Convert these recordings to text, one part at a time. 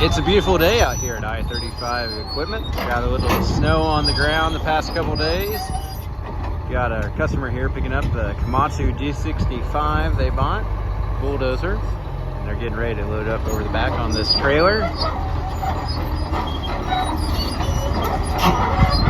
It's a beautiful day out here at I-35 Equipment. Got a little snow on the ground the past couple days. Got a customer here picking up the Komatsu D65 they bought, Bulldozer. And they're getting ready to load up over the back on this trailer.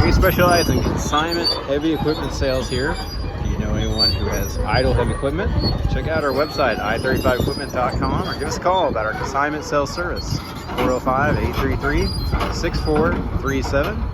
We specialize in consignment heavy equipment sales here. If you know anyone who has idle heavy equipment, check out our website, i35equipment.com, or give us a call about our consignment sales service, 405-833-6437.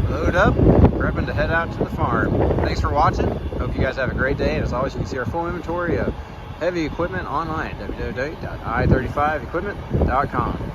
Load up, prepping to head out to the farm. Thanks for watching. Hope you guys have a great day. And as always, you can see our full inventory of heavy equipment online at www.i35equipment.com.